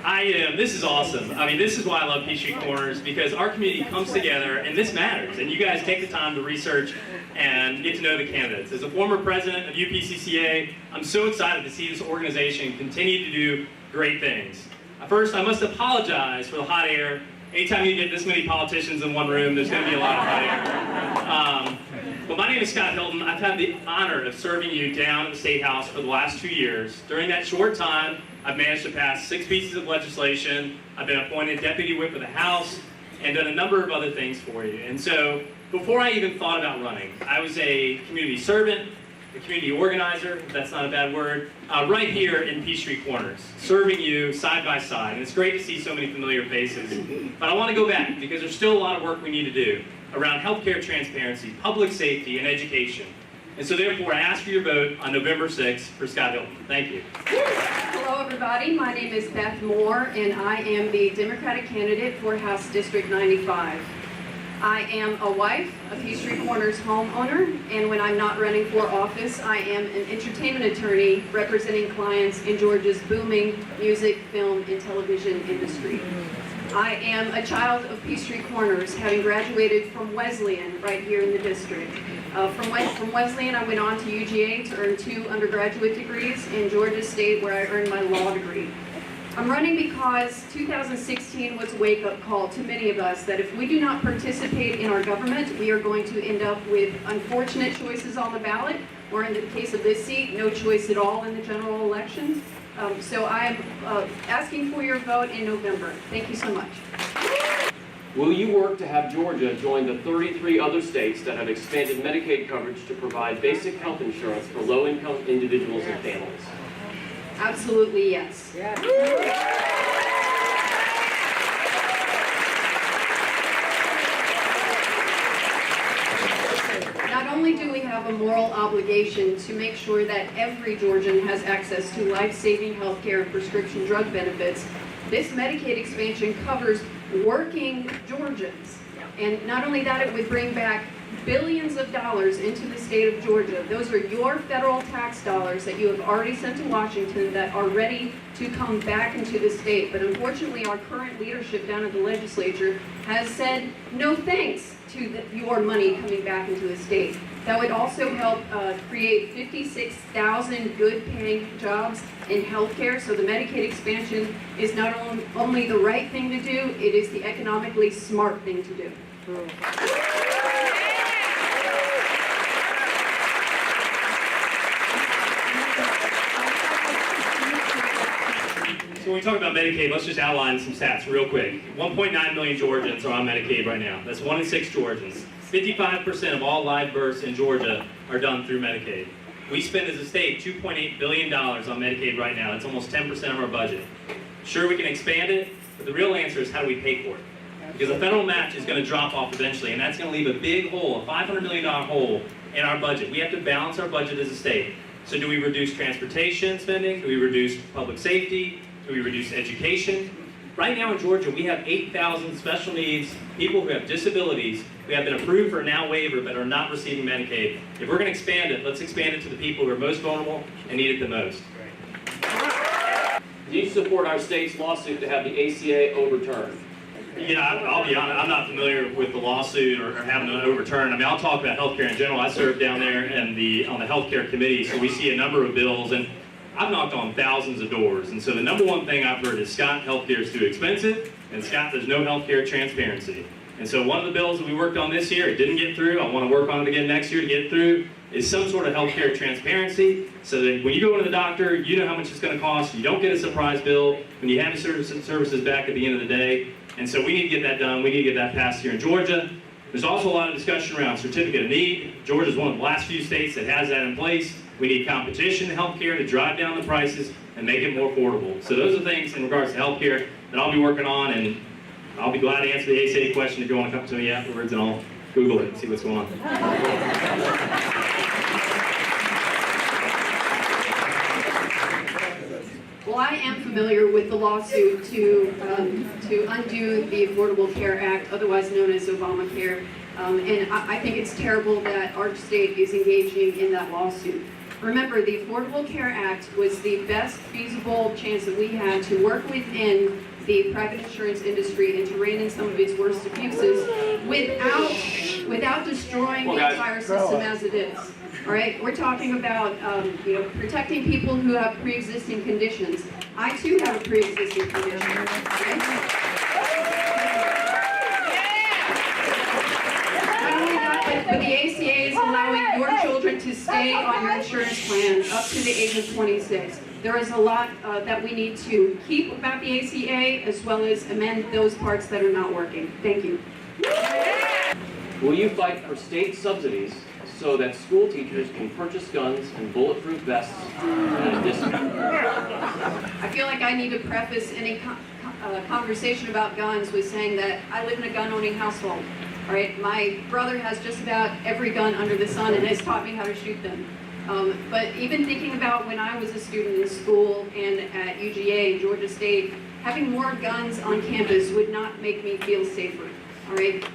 This is awesome. I mean, this is why I love Peachtree Corners, because our community comes together and this matters. And you guys take the time to research and get to know the candidates. As a former president of UPCCA, I'm so excited to see this organization continue to do great things. First, I must apologize for the hot air. Anytime you get this many politicians in one room, there's going to be a lot of hot air. But my name is Scott Hilton. I've had the honor of serving you down at the State House for the last 2 years. During that short time, I've managed to pass 6 pieces of legislation. I've been appointed Deputy Whip of the House and done a number of other things for you. And so, before I even thought about running, I was a community servant, a community organizer, if that's not a bad word, right here in Peachtree Corners, serving you side by side. And it's great to see so many familiar faces. But I want to go back because there's still a lot of work we need to do around healthcare transparency, public safety, and education. And so therefore, I ask for your vote on November 6th for Scott Hilton. Thank you. Hello everybody, my name is Beth Moore and I am the Democratic candidate for House District 95. I am a wife, a Peachtree Corners homeowner, and when I'm not running for office, I am an entertainment attorney representing clients in Georgia's booming music, film, and television industry. I am a child of Peachtree Corners, having graduated from Wesleyan right here in the district. From Wesleyan, I went on to UGA to earn 2 undergraduate degrees in Georgia State, where I earned my law degree. I'm running because 2016 was a wake-up call to many of us that if we do not participate in our government, we are going to end up with unfortunate choices on the ballot, or in the case of this seat, no choice at all in the general election. So I'm asking for your vote in November. Thank you so much. Will you work to have Georgia join the 33 other states that have expanded Medicaid coverage to provide basic health insurance for low-income individuals and families? Absolutely yes. Not only do we have a moral obligation to make sure that every Georgian has access to life-saving health care and prescription drug benefits, this Medicaid expansion covers working Georgians. And not only that, it would bring back billions of dollars into the state of Georgia. Those are your federal tax dollars that you have already sent to Washington that are ready to come back into the state. But unfortunately, our current leadership down at the legislature has said no thanks to your money coming back into the state. That would also help create 56,000 good-paying jobs in healthcare. So the Medicaid expansion is not only the right thing to do, it is the economically smart thing to do. So when we talk about Medicaid, let's just outline some stats real quick. 1.9 million Georgians are on Medicaid right now. That's 1 in 6 Georgians. 55% of all live births in Georgia are done through Medicaid. We spend as a state $2.8 billion on Medicaid right now. It's almost 10% of our budget. Sure, we can expand it, but the real answer is how do we pay for it? Because the federal match is going to drop off eventually, and that's going to leave a big hole, a $500 million hole in our budget. We have to balance our budget as a state. So do we reduce transportation spending? Do we reduce public safety? Do we reduce education? Right now in Georgia, we have 8,000 special needs, people who have disabilities, who have been approved for a now waiver but are not receiving Medicaid. If we're going to expand it, let's expand it to the people who are most vulnerable and need it the most. Do you support our state's lawsuit to have the ACA overturned? Yeah, I'll be honest, I'm not familiar with the lawsuit or having it overturned. I mean, I'll talk about healthcare in general. I serve down there on the healthcare committee, so we see a number of bills, and I've knocked on thousands of doors. And so the number one thing I've heard is, Scott, healthcare is too expensive, and Scott, there's no healthcare transparency. And so one of the bills that we worked on this year, it didn't get through, I want to work on it again next year to get it through, is some sort of healthcare transparency, so that when you go to the doctor, you know how much it's going to cost, you don't get a surprise bill, when you have your services back at the end of the day. And so we need to get that done, we need to get that passed here in Georgia. There's also a lot of discussion around certificate of need. Georgia's one of the last few states that has that in place. We need competition in healthcare to drive down the prices and make it more affordable. So those are things in regards to healthcare that I'll be working on, and I'll be glad to answer the ACA question if you want to come to me afterwards, and I'll Google it and see what's going on. Well, I am familiar with the lawsuit to undo the Affordable Care Act, otherwise known as Obamacare, and I think it's terrible that our state is engaging in that lawsuit. Remember, the Affordable Care Act was the best feasible chance that we had to work within the private insurance industry and to rein in some of its worst abuses without destroying the entire system as it is. All right, we're talking about protecting people who have pre-existing conditions. I too have a pre-existing condition. Okay? Not only that, but the ACA is allowing your children to stay on your insurance plan up to the age of 26. There is a lot that we need to keep about the ACA, as well as amend those parts that are not working. Thank you. Will you fight for state subsidies so that school teachers can purchase guns and bulletproof vests at a discount? I feel like I need to preface any conversation about guns with saying that I live in a gun-owning household. All right, my brother has just about every gun under the sun and has taught me how to shoot them. But even thinking about when I was a student in school and at UGA and Georgia State, having more guns on campus would not make me feel safer. All right.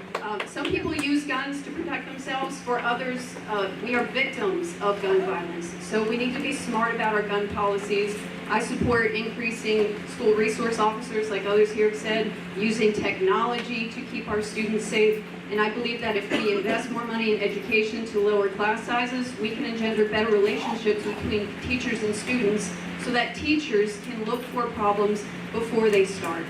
Some people use guns to protect themselves. For others, we are victims of gun violence. So we need to be smart about our gun policies. I support increasing school resource officers, like others here have said, using technology to keep our students safe. And I believe that if we invest more money in education to lower class sizes, we can engender better relationships between teachers and students so that teachers can look for problems before they start.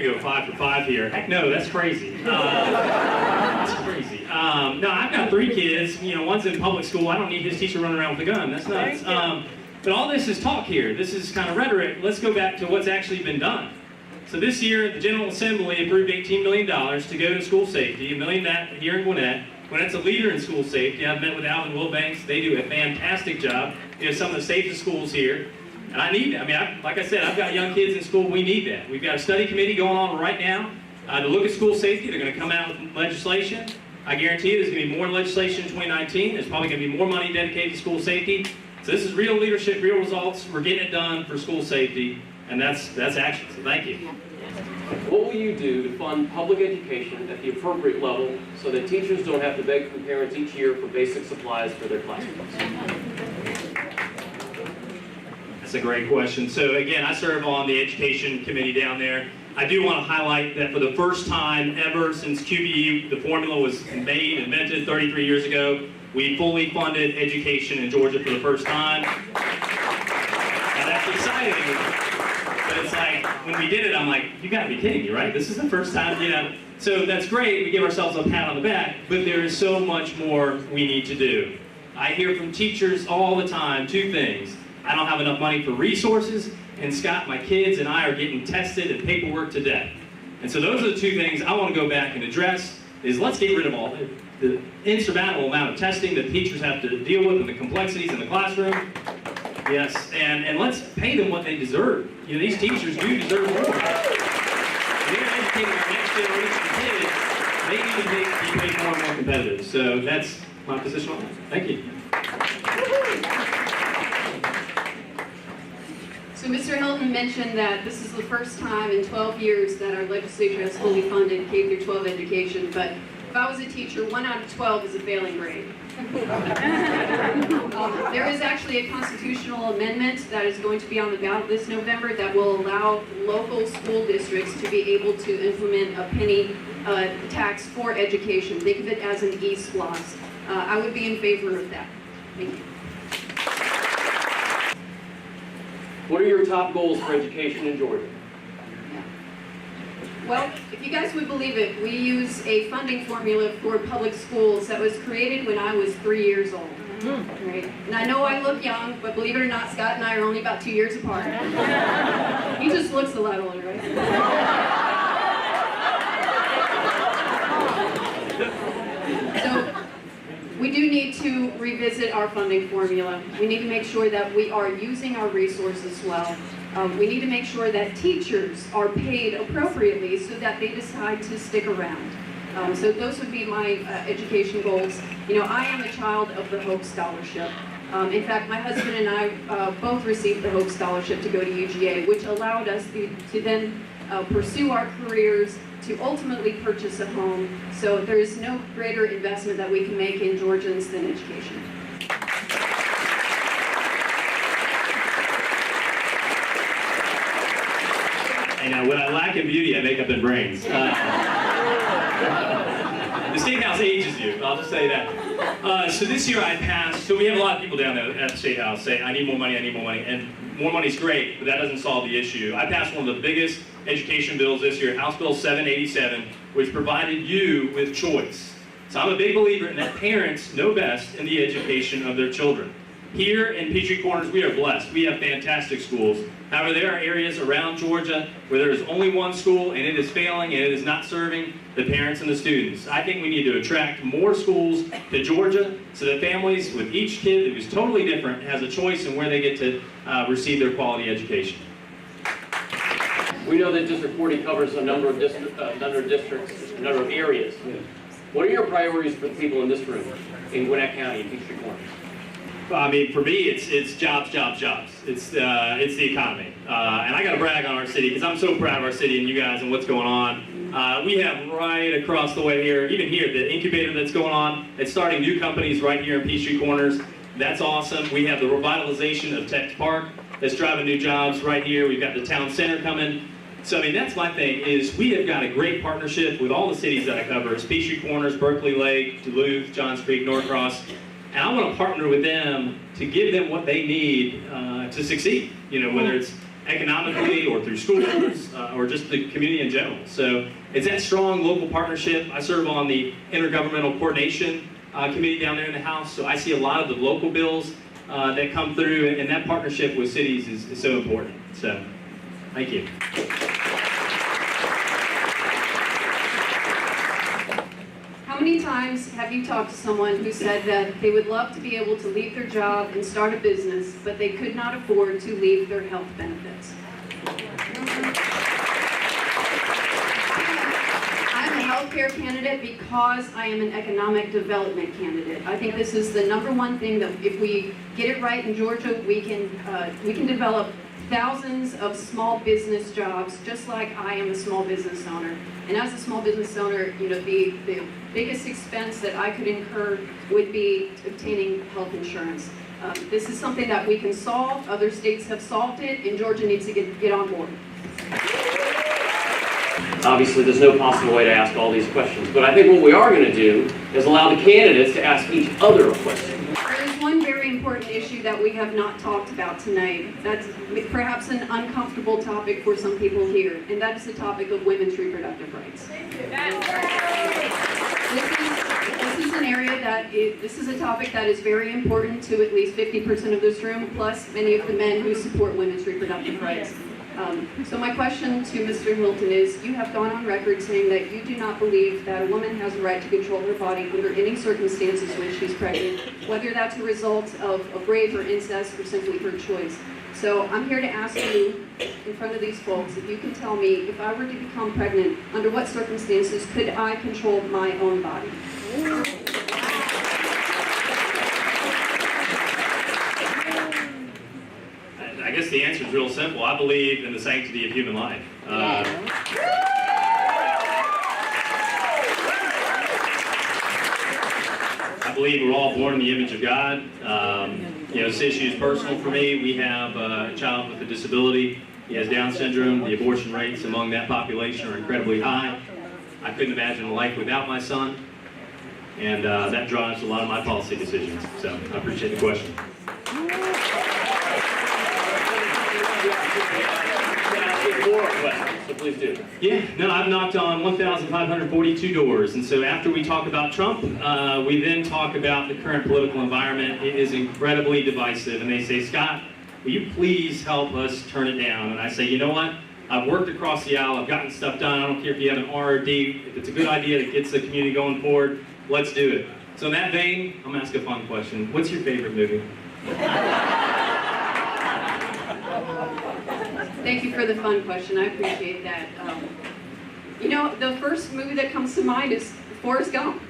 Go 5 for 5 here. Heck no, that's crazy. That's crazy. No, I've got 3 kids. One's in public school. I don't need his teacher running around with a gun. That's nuts. But all this is talk here. This is kind of rhetoric. Let's go back to what's actually been done. So this year, the General Assembly approved $18 million to go to school safety. $1 million that here in Gwinnett. Gwinnett's a leader in school safety. I've met with Alvin Wilbanks. They do a fantastic job. Some of the safest schools here. And I need that. Like I said, I've got young kids in school. We need that. We've got a study committee going on right now to look at school safety. They're going to come out with legislation. I guarantee you there's going to be more legislation in 2019. There's probably going to be more money dedicated to school safety. So this is real leadership, real results. We're getting it done for school safety, and that's action. So thank you. What will you do to fund public education at the appropriate level so that teachers don't have to beg from parents each year for basic supplies for their classrooms? That's a great question. So again, I serve on the education committee down there. I do want to highlight that for the first time ever since QBE, the formula was invented 33 years ago, we fully funded education in Georgia for the first time. And that's exciting. But it's like, when we did it, I'm like, you gotta be kidding me, right? This is the first time, So that's great, we give ourselves a pat on the back, but there is so much more we need to do. I hear from teachers all the time 2 things. I don't have enough money for resources, and Scott, my kids, and I are getting tested and paperwork to death. And so those are the 2 things I want to go back and address, is let's get rid of all the insurmountable amount of testing that teachers have to deal with and the complexities in the classroom. Yes, and let's pay them what they deserve. These teachers do deserve more. They're educating our next generation of kids. They need to be made more and more competitive. So that's my position on that. Thank you. So Mr. Hilton mentioned that this is the first time in 12 years that our legislature has fully funded K-12 education, but if I was a teacher, 1 out of 12 is a failing grade. There is actually a constitutional amendment that is going to be on the ballot this November that will allow local school districts to be able to implement a penny tax for education. Think of it as an e-SPLOS. I would be in favor of that. Thank you. What are your top goals for education in Georgia? Well, if you guys would believe it, we use a funding formula for public schools that was created when I was 3 years old. Right? And I know I look young, but believe it or not, Scott and I are only about 2 years apart. He just looks a lot older, right? So, we do need to revisit our funding formula. We need to make sure that we are using our resources well. We need to make sure that teachers are paid appropriately so that they decide to stick around. So those would be my education goals. I am a child of the Hope Scholarship. In fact, my husband and I both received the Hope Scholarship to go to UGA, which allowed us to then pursue our careers, to ultimately purchase a home. So there is no greater investment that we can make in Georgians than education. And now, when I lack in beauty, I make up in brains. The State House ages you, I'll just say that. So this year I passed, so we have a lot of people down there at the State House say, I need more money, and more money's great, but that doesn't solve the issue. I passed one of the biggest education bills this year, House Bill 787, which provided you with choice. So I'm a big believer in that parents know best in the education of their children. Here in Peachtree Corners, we are blessed. We have fantastic schools. However, there are areas around Georgia where there is only one school and it is failing and it is not serving the parents and the students. I think we need to attract more schools to Georgia so that families with each kid that is totally different has a choice in where they get to receive their quality education. We know that District 40 covers a number of districts, a number of areas. What are your priorities for the people in this room in Gwinnett County and Peachtree Corners? I mean, for me, it's jobs, jobs, jobs. It's the economy, and I got to brag on our city because I'm so proud of our city and you guys and what's going on. We have right across the way here, even here, the incubator that's going on. It's starting new companies right here in Peachtree Corners. That's awesome. We have the revitalization of Tech Park that's driving new jobs right here. We've got the town center coming. So I mean, that's my thing. Is we have got a great partnership with all the cities that I cover. It's Peachtree Corners, Berkeley Lake, Duluth, Johns Creek, Norcross. And I want to partner with them to give them what they need to succeed, you know, whether it's economically or through schools or just the community in general. So it's that strong local partnership. I serve on the Intergovernmental Coordination Committee down there in the House, so I see a lot of the local bills that come through, and that partnership with cities is so important. So, thank you. How many times have you talked to someone who said that they would love to be able to leave their job and start a business, but they could not afford to leave their health benefits? I'm a healthcare candidate because I am an economic development candidate. I think this is the #1 thing that if we get it right in Georgia, we can develop thousands of small business jobs, just like I am a small business owner. And as a small business owner, you know, the biggest expense that I could incur would be obtaining health insurance. This is something that we can solve. Other states have solved it, and Georgia needs to get on board. Obviously, there's no possible way to ask all these questions, but I think what we are going to do is allow the candidates to ask each other a question. There is one very important issue that we have not talked about tonight. That's perhaps an uncomfortable topic for some people here, and that is the topic of women's reproductive rights. This is an area this is a topic that is very important to at least 50% of this room, plus many of the men who support women's reproductive rights. So my question to Mr. Hilton is, you have gone on record saying that you do not believe that a woman has a right to control her body under any circumstances when she's pregnant, whether that's a result of rape or incest or simply her choice. So I'm here to ask you, in front of these folks, if you can tell me, if I were to become pregnant, under what circumstances could I control my own body? I guess the answer is real simple. I believe in the sanctity of human life. I believe we're all born in the image of God. You know, this issue is personal for me. We have a child with a disability. He has Down syndrome. The abortion rates among that population are incredibly high. I couldn't imagine a life without my son. And that drives a lot of my policy decisions. So I appreciate the question. So please do. Yeah, no, I've knocked on 1,542 doors, and so after we talk about Trump, we then talk about the current political environment. It is incredibly divisive, and they say, Scott, will you please help us turn it down? And I say, you know what? I've worked across the aisle, I've gotten stuff done, I don't care if you have an R or D, if it's a good idea that gets the community going forward, let's do it. So in that vein, I'm gonna ask a fun question. What's your favorite movie? Thank you for the fun question. I appreciate that. You know, the first movie that comes to mind is Forrest Gump.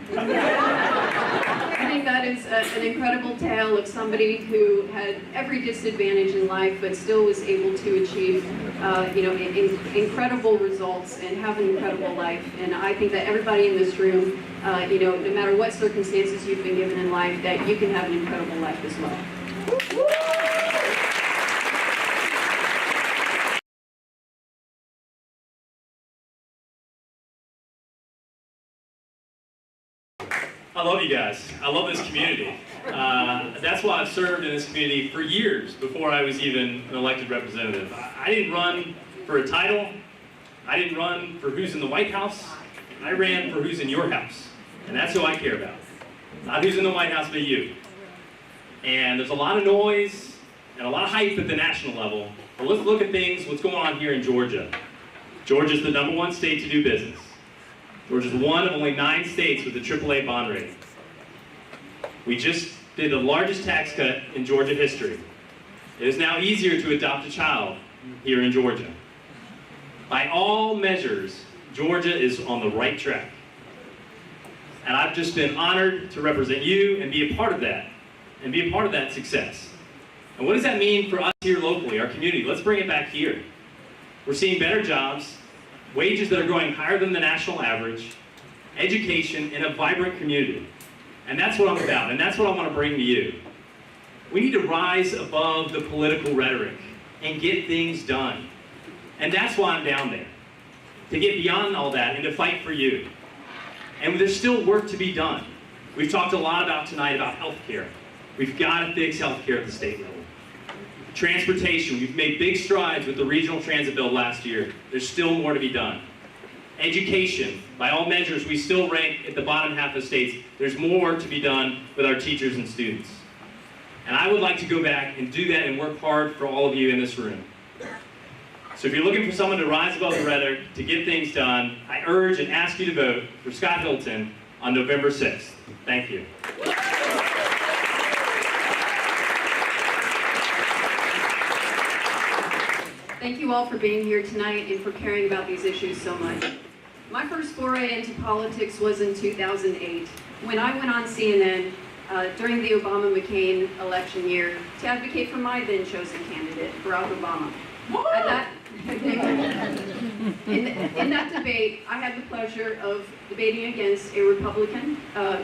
I think that is an incredible tale of somebody who had every disadvantage in life, but still was able to achieve, incredible results and have an incredible life. And I think that everybody in this room, no matter what circumstances you've been given in life, that you can have an incredible life as well. I love you guys. I love this community. That's why I've served in this community for years before I was even an elected representative. I didn't run for a title. I didn't run for who's in the White House. I ran for who's in your house. And that's who I care about. Not who's in the White House, but you. And there's a lot of noise and a lot of hype at the national level. But let's look at things, what's going on here in Georgia. Georgia's the #1 state to do business. Georgia's one of only 9 states with a AAA bond rating. We just did the largest tax cut in Georgia history. It is now easier to adopt a child here in Georgia. By all measures, Georgia is on the right track. And I've just been honored to represent you and be a part of that, and be a part of that success. And what does that mean for us here locally, our community? Let's bring it back here. We're seeing better jobs, wages that are growing higher than the national average, education, and a vibrant community. And that's what I'm about, and that's what I want to bring to you. We need to rise above the political rhetoric and get things done. And that's why I'm down there, to get beyond all that and to fight for you. And there's still work to be done. We've talked a lot about tonight about healthcare. We've got to fix healthcare at the state level. Transportation, we've made big strides with the regional transit bill last year. There's still more to be done. Education, by all measures, we still rank at the bottom half of states. There's more to be done with our teachers and students. And I would like to go back and do that and work hard for all of you in this room. So if you're looking for someone to rise above the rhetoric, to get things done, I urge and ask you to vote for Scott Hilton on November 6th. Thank you. Thank you all for being here tonight and for caring about these issues so much. My first foray into politics was in 2008, when I went on CNN during the Obama-McCain election year to advocate for my then chosen candidate, Barack Obama. In that debate, I had the pleasure of debating against a Republican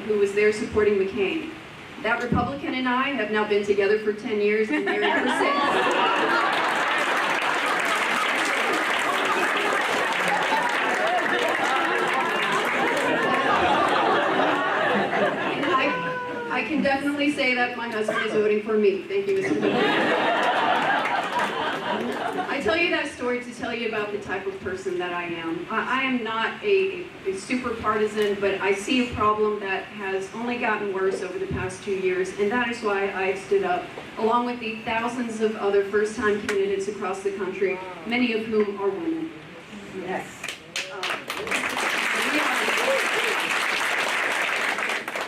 who was there supporting McCain. That Republican and I have now been together for 10 years and married for 6. I can definitely say that my husband is voting for me. Thank you, Mr. President. I tell you that story to tell you about the type of person that I am. I am not a super partisan, but I see a problem that has only gotten worse over the past 2 years, and that is why I stood up, along with the thousands of other first-time candidates across the country, many of whom are women. Yes.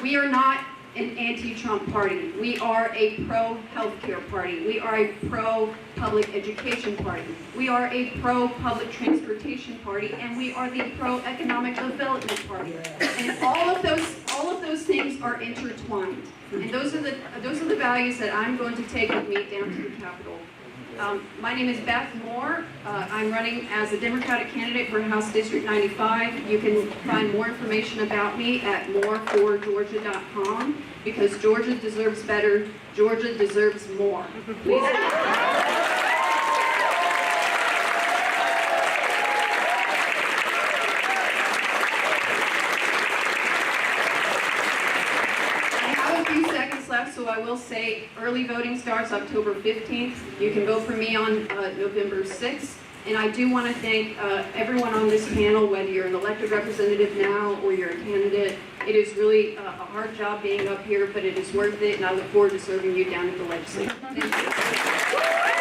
We are not an anti-Trump party. We are a pro-healthcare party. We are a pro-public education party. We are a pro-public transportation party, and we are the pro-economic development party. And all of those things are intertwined. And those are the values that I'm going to take with me down to the Capitol. My name is Beth Moore. I'm running as a Democratic candidate for House District 95. You can find more information about me at moreforgeorgia.com, because Georgia deserves better. Georgia deserves more. Please. So I will say early voting starts October 15th. You can vote for me on November 6th. And I do want to thank everyone on this panel, whether you're an elected representative now or you're a candidate. It is really a hard job being up here, but it is worth it, and I look forward to serving you down at the legislature. Thank you.